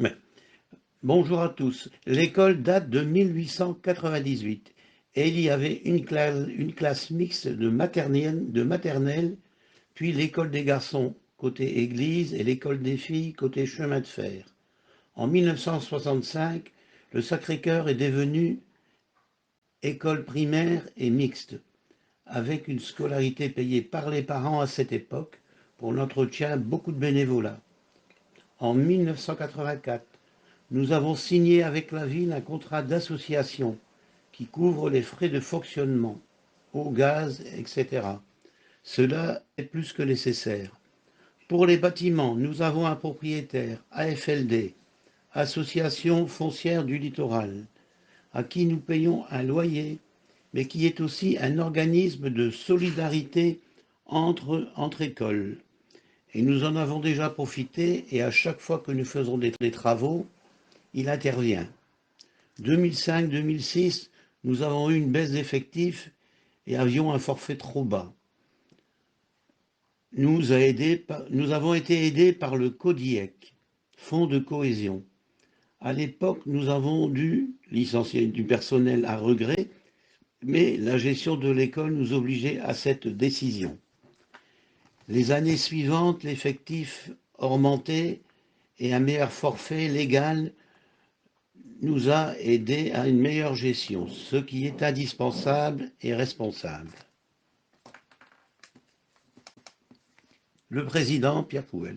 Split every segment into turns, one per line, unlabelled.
Ouais. Bonjour à tous. L'école date de 1898 et il y avait une classe mixte de maternelle, puis l'école des garçons côté église et l'école des filles côté chemin de fer. En 1965, le Sacré-Cœur est devenu école primaire et mixte, avec une scolarité payée par les parents à cette époque pour l'entretien, beaucoup de bénévolat. En 1984, nous avons signé avec la ville un contrat d'association qui couvre les frais de fonctionnement, eau, gaz, etc. Cela est plus que nécessaire. Pour les bâtiments, nous avons un propriétaire, AFLD, Association foncière du littoral, à qui nous payons un loyer, mais qui est aussi un organisme de solidarité entre écoles. Et nous en avons déjà profité et à chaque fois que nous faisons des travaux, il intervient. 2005-2006, nous avons eu une baisse d'effectifs et avions un forfait trop bas. Nous avons été aidés par le CODIEC, Fonds de cohésion. À l'époque, nous avons dû licencier du personnel à regret, mais la gestion de l'école nous obligeait à cette décision. Les années suivantes, l'effectif augmenté et un meilleur forfait légal nous a aidés à une meilleure gestion, ce qui est indispensable et responsable. Le président Pierre Pouels.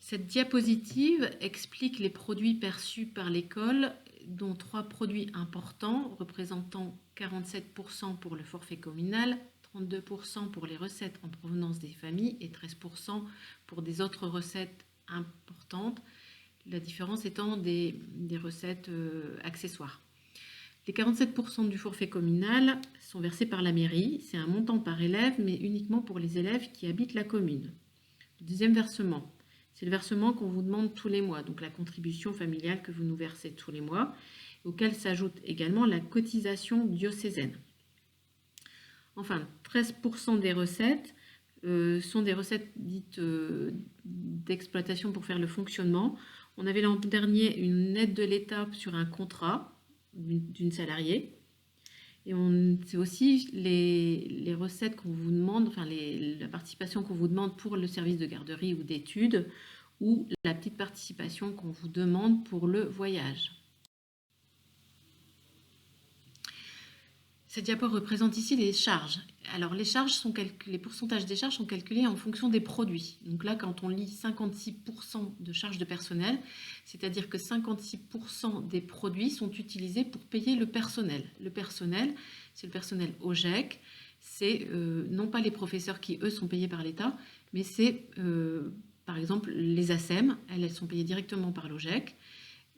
Cette diapositive explique les produits perçus par l'école, dont 3 produits importants représentant 47% pour le forfait communal, 32% pour les recettes en provenance des familles et 13% pour des autres recettes importantes, la différence étant des recettes accessoires. Les 47% du forfait communal sont versés par la mairie. C'est un montant par élève, mais uniquement pour les élèves qui habitent la commune. Le deuxième versement, c'est le versement qu'on vous demande tous les mois, donc la contribution familiale que vous nous versez tous les mois, auquel s'ajoute également la cotisation diocésaine. Enfin, 13% des recettes sont des recettes dites d'exploitation pour faire le fonctionnement. On avait l'an dernier une aide de l'État sur un contrat d'une salariée. Et c'est aussi les recettes qu'on vous demande, enfin la participation qu'on vous demande pour le service de garderie ou d'études, ou la petite participation qu'on vous demande pour le voyage. Cette diapo représente ici les charges. Alors les pourcentages des charges sont calculés en fonction des produits. Donc là, quand on lit 56% de charges de personnel, c'est-à-dire que 56% des produits sont utilisés pour payer le personnel. Le personnel, c'est le personnel OGEC. C'est non pas les professeurs qui, eux, sont payés par l'État, mais c'est, par exemple, les ASEM. Elles sont payées directement par l'OGEC.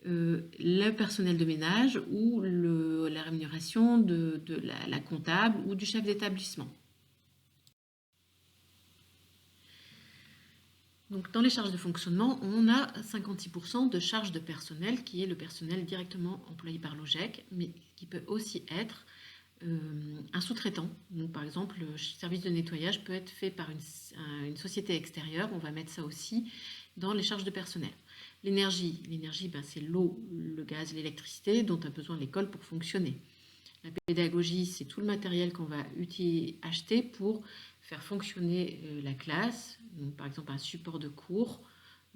Le personnel de ménage ou la rémunération de la comptable ou du chef d'établissement. Donc, dans les charges de fonctionnement, on a 56% de charges de personnel qui est le personnel directement employé par l'OGEC, mais qui peut aussi être un sous-traitant. Donc, par exemple, le service de nettoyage peut être fait par une société extérieure. On va mettre ça aussi dans les charges de personnel. L'énergie, c'est l'eau, le gaz, l'électricité dont a besoin l'école pour fonctionner. La pédagogie, c'est tout le matériel qu'on va acheter pour faire fonctionner la classe. Donc, par exemple, un support de cours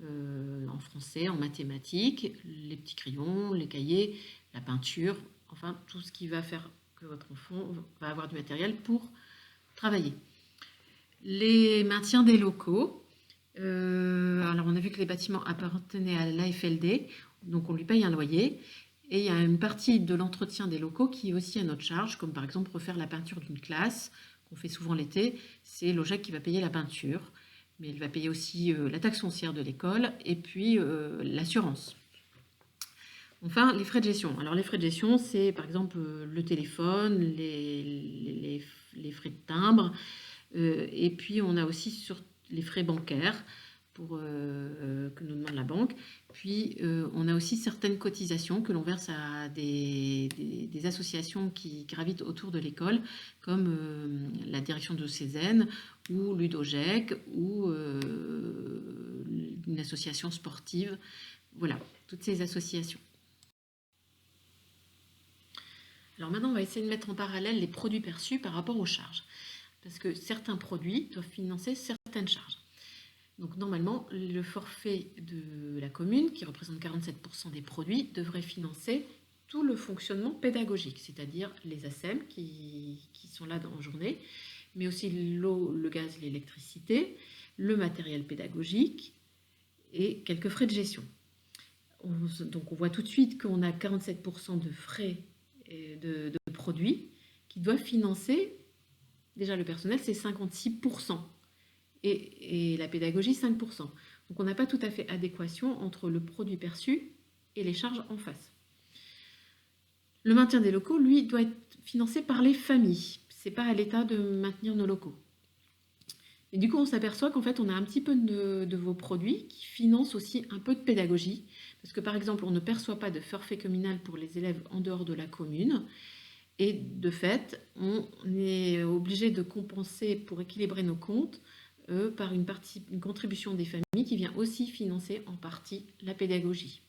en français, en mathématiques, les petits crayons, les cahiers, la peinture, enfin tout ce qui va faire que votre enfant va avoir du matériel pour travailler. Les maintiens des locaux. Alors on a vu que les bâtiments appartenaient à l'AFLD, donc on lui paye un loyer. Et il y a une partie de l'entretien des locaux qui est aussi à notre charge, comme par exemple refaire la peinture d'une classe, qu'on fait souvent l'été. C'est l'OGEC qui va payer la peinture, mais elle va payer aussi la taxe foncière de l'école et puis l'assurance. Enfin, les frais de gestion. Alors les frais de gestion, c'est par exemple le téléphone, les frais de timbre, et puis on a aussi sur les frais bancaires que nous demande la banque. Puis on a aussi certaines cotisations que l'on verse à des associations qui gravitent autour de l'école, comme la direction de Cézanne ou l'UDOGEC ou une association sportive. Voilà, toutes ces associations. Alors maintenant, on va essayer de mettre en parallèle les produits perçus par rapport aux charges. Parce que certains produits doivent financer certaines charges. Donc normalement, le forfait de la commune, qui représente 47% des produits, devrait financer tout le fonctionnement pédagogique, c'est-à-dire les ASEM qui sont là en journée, mais aussi l'eau, le gaz, l'électricité, le matériel pédagogique et quelques frais de gestion. Donc on voit tout de suite qu'on a 47% de frais de produits qui doivent financer, déjà le personnel c'est 56%. Et la pédagogie 5%. Donc on n'a pas tout à fait adéquation entre le produit perçu et les charges en face. Le maintien des locaux, lui, doit être financé par les familles. Ce n'est pas à l'État de maintenir nos locaux. Et du coup, on s'aperçoit qu'en fait, on a un petit peu de vos produits qui financent aussi un peu de pédagogie. Parce que par exemple, on ne perçoit pas de forfait communal pour les élèves en dehors de la commune. Et de fait, on est obligé de compenser pour équilibrer nos comptes par une contribution des familles qui vient aussi financer en partie la pédagogie.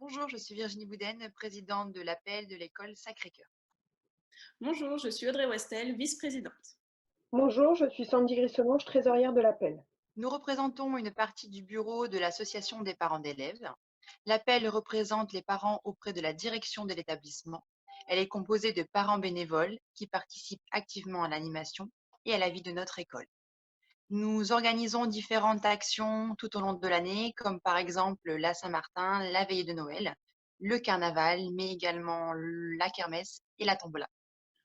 Bonjour, je suis Virginie Bouden, présidente de l'appel de l'école Sacré-Cœur.
Bonjour, je suis Audrey Westel, vice-présidente.
Bonjour, je suis Sandy Grissonange, trésorière de l'appel.
Nous représentons une partie du bureau de l'association des parents d'élèves. L'appel représente les parents auprès de la direction de l'établissement. Elle est composée de parents bénévoles qui participent activement à l'animation et à la vie de notre école. Nous organisons différentes actions tout au long de l'année, comme par exemple la Saint-Martin, la veillée de Noël, le carnaval, mais également la kermesse et la tombola.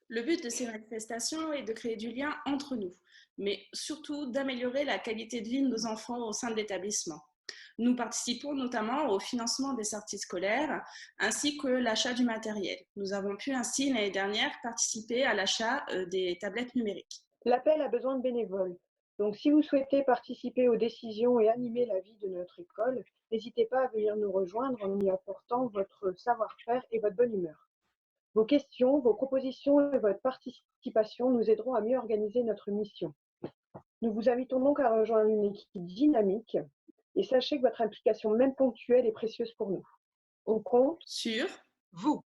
Le but de ces manifestations est de créer du lien entre nous, mais surtout d'améliorer la qualité de vie de nos enfants au sein de l'établissement. Nous participons notamment au financement des sorties scolaires ainsi que l'achat du matériel. Nous avons pu ainsi l'année dernière participer à l'achat des tablettes numériques.
L'appel a besoin de bénévoles. Donc, si vous souhaitez participer aux décisions et animer la vie de notre école, n'hésitez pas à venir nous rejoindre en y apportant votre savoir-faire et votre bonne humeur. Vos questions, vos propositions et votre participation nous aideront à mieux organiser notre mission. Nous vous invitons donc à rejoindre une équipe dynamique et sachez que votre implication, même ponctuelle, est précieuse pour nous. On compte
Sur
Vous,